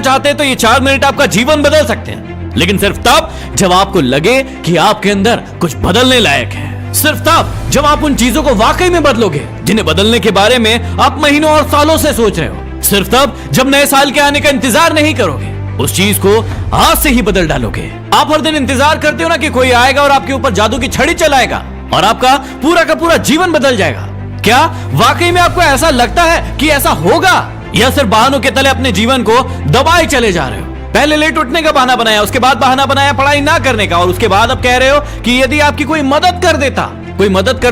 चाहते हैं तो ये 4 मिनट आपका जीवन बदल सकते हैं, लेकिन सिर्फ तब जब आपको लगे कि आपके अंदर कुछ बदलने लायक है। सिर्फ तब जब आप उन चीजों को वाकई में बदलोगे जिन्हें बदलने के बारे में आप महीनों और सालों से सोच रहे हो। सिर्फ तब जब नए साल के आने का इंतजार नहीं करोगे, उस चीज को आज से ही बदल डालोगे। आप हर दिन इंतजार करते हो ना कि कोई आएगा और आपके ऊपर जादू की छड़ी चलाएगा और आपका पूरा का पूरा जीवन बदल जाएगा। क्या वाकई में आपको ऐसा लगता है कि ऐसा होगा, या सिर्फ बहानों के तले अपने जीवन को दबाए चले जा रहे हो? पहले लेट उठने का बहाना बनाया, उसके बाद बहाना बनाया पढ़ाई ना करने का, और उसके बाद अब कह रहे हो कि यदि आपकी कोई मदद कर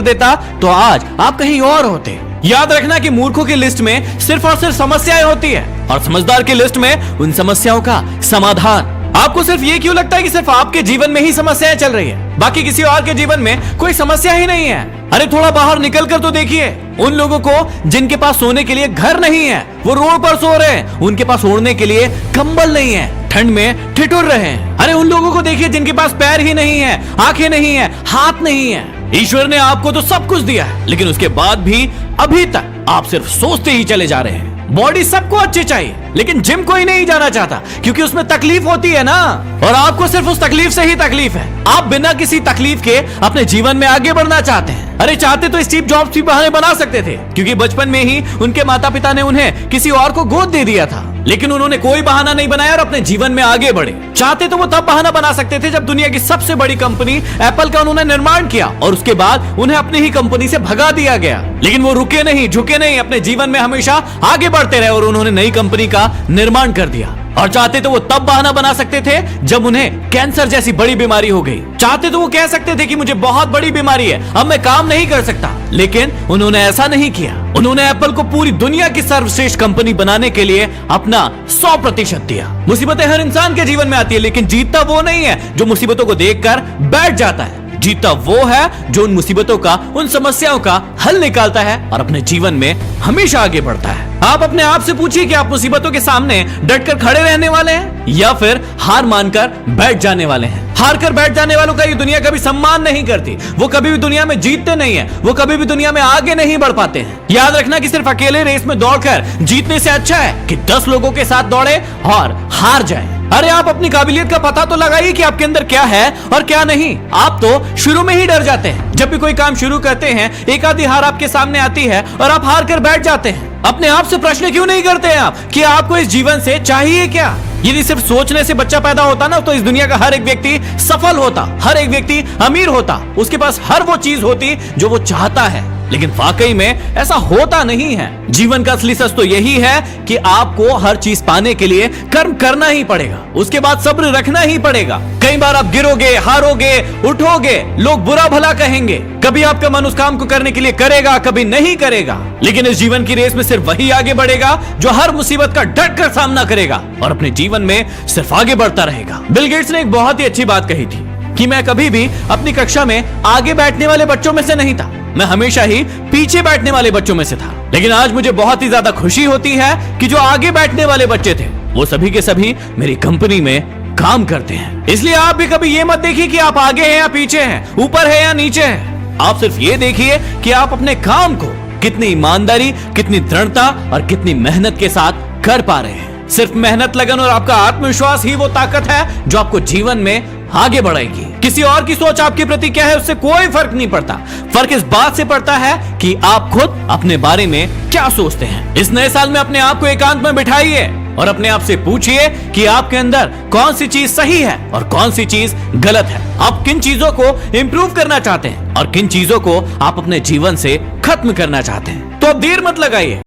देता तो आज आप कहीं और होते। याद रखना कि मूर्खों की लिस्ट में सिर्फ और सिर्फ समस्याएं होती है, और समझदार की लिस्ट में उन समस्याओं का समाधान। आपको सिर्फ ये क्यों लगता है कि सिर्फ आपके जीवन में ही समस्याएं चल रही है, बाकी किसी और के जीवन में कोई समस्या ही नहीं है? अरे थोड़ा बाहर निकल कर तो देखिए उन लोगों को जिनके पास सोने के लिए घर नहीं है, वो रोड पर सो रहे हैं। उनके पास ओढ़ने के लिए कंबल नहीं है, ठंड में ठिठुर रहे हैं। अरे उन लोगों को देखिए जिनके पास पैर ही नहीं है, आंखें नहीं है, हाथ नहीं है। ईश्वर ने आपको तो सब कुछ दिया है, लेकिन उसके बाद भी अभी तक आप सिर्फ सोचते ही चले जा रहे हैं। बॉडी सबको अच्छी चाहिए, लेकिन जिम कोई नहीं जाना चाहता क्योंकि उसमें तकलीफ होती है ना, और आपको सिर्फ उस तकलीफ से ही तकलीफ है। आप बिना किसी तकलीफ के अपने जीवन में आगे बढ़ना चाहते हैं। अरे चाहते तो स्टीव जॉब्स भी बहाने बना सकते थे, क्योंकि बचपन में ही उनके माता पिता ने उन्हें किसी और को गोद दे दिया था, लेकिन उन्होंने कोई बहाना नहीं बनाया और अपने जीवन में आगे बढ़े। चाहते तो वो तब बहाना बना सकते थे जब दुनिया की सबसे बड़ी कंपनी एप्पल का उन्होंने निर्माण किया और उसके बाद उन्हें अपनी ही कंपनी से भगा दिया गया, लेकिन वो रुके नहीं, झुके नहीं, अपने जीवन में हमेशा आगे बढ़ते रहे और उन्होंने नई कंपनी का निर्माण कर दिया। और चाहते तो वो तब बहाना बना सकते थे जब उन्हें कैंसर जैसी बड़ी बीमारी हो गई। चाहते तो वो कह सकते थे कि मुझे बहुत बड़ी बीमारी है, अब मैं काम नहीं कर सकता, लेकिन उन्होंने ऐसा नहीं किया। उन्होंने एप्पल को पूरी दुनिया की सर्वश्रेष्ठ कंपनी बनाने के लिए अपना 100% दिया। मुसीबतें हर इंसान के जीवन में आती है, लेकिन जीतता वो नहीं है जो मुसीबतों को देखकर बैठ जाता है। जीतता वो है जो उन मुसीबतों का, उन समस्याओं का हल निकालता है और अपने जीवन में हमेशा आगे बढ़ता है। आप अपने आप से पूछिए कि आप मुसीबतों के सामने डटकर खड़े रहने वाले हैं या फिर हार मानकर बैठ जाने वाले हैं। हार कर बैठ जाने वालों का ये दुनिया कभी सम्मान नहीं करती, वो कभी भी दुनिया में जीतते नहीं है, वो कभी भी दुनिया में आगे नहीं बढ़ पाते हैं। याद रखना कि सिर्फ अकेले रेस में दौड़कर जीतने से अच्छा है कि 10 लोगों के साथ दौड़े और हार जाए। अरे आप अपनी काबिलियत का पता तो लगाइए कि आपके अंदर क्या है और क्या नहीं। आप तो शुरू में ही डर जाते हैं। जब भी कोई काम शुरू करते हैं, एक आधी हार आपके सामने आती है और आप हार कर बैठ जाते हैं। अपने आप से प्रश्न क्यों नहीं करते हैं आप कि आपको इस जीवन से चाहिए क्या? यदि सिर्फ सोचने से बच्चा पैदा होता ना, तो इस दुनिया का हर एक व्यक्ति सफल होता, हर एक व्यक्ति अमीर होता, उसके पास हर वो चीज होती जो वो चाहता है। लेकिन वाकई में ऐसा होता नहीं है। जीवन का असली सच तो यही है कि आपको हर चीज पाने के लिए कर्म करना ही पड़ेगा, उसके बाद सब्र रखना ही पड़ेगा। कई बार आप गिरोगे, हारोगे, उठोगे, लोग बुरा भला कहेंगे, कभी आपका मन उस काम को करने के लिए करेगा, कभी नहीं करेगा, लेकिन इस जीवन की रेस में सिर्फ वही आगे बढ़ेगा जो हर मुसीबत का डट कर सामना करेगा और अपने जीवन में सिर्फ आगे बढ़ता रहेगा। बिल गेट्स ने एक बहुत ही अच्छी बात कही थी कि मैं कभी भी अपनी कक्षा में आगे बैठने वाले बच्चों में से नहीं था, मैं हमेशा ही पीछे बैठने वाले बच्चों में से था। लेकिन आज मुझे बहुत ही ज्यादा खुशी होती है कि जो आगे बैठने वाले बच्चे थे वो सभी के सभी मेरी कंपनी में काम करते हैं। इसलिए आप भी कभी ये मत देखिए कि आप आगे हैं या पीछे हैं, ऊपर है या नीचे हैं। आप सिर्फ ये देखिए कि आप अपने काम को कितनी ईमानदारी, कितनी दृढ़ता और कितनी मेहनत के साथ कर पा रहे हैं। सिर्फ मेहनत, लगन और आपका आत्मविश्वास ही वो ताकत है जो आपको जीवन में आगे बढ़ाएगी। किसी और की सोच आपके प्रति क्या है उससे कोई फर्क नहीं पड़ता। फर्क इस बात से पड़ता है कि आप खुद अपने बारे में क्या सोचते हैं। इस नए साल में अपने आप को एकांत में बिठाइए और अपने आप से पूछिए कि आपके अंदर कौन सी चीज सही है और कौन सी चीज गलत है। आप किन चीजों को इंप्रूव करना चाहते हैं और किन चीजों को आप अपने जीवन से खत्म करना चाहते हैं। तो अब देर मत लगाइए।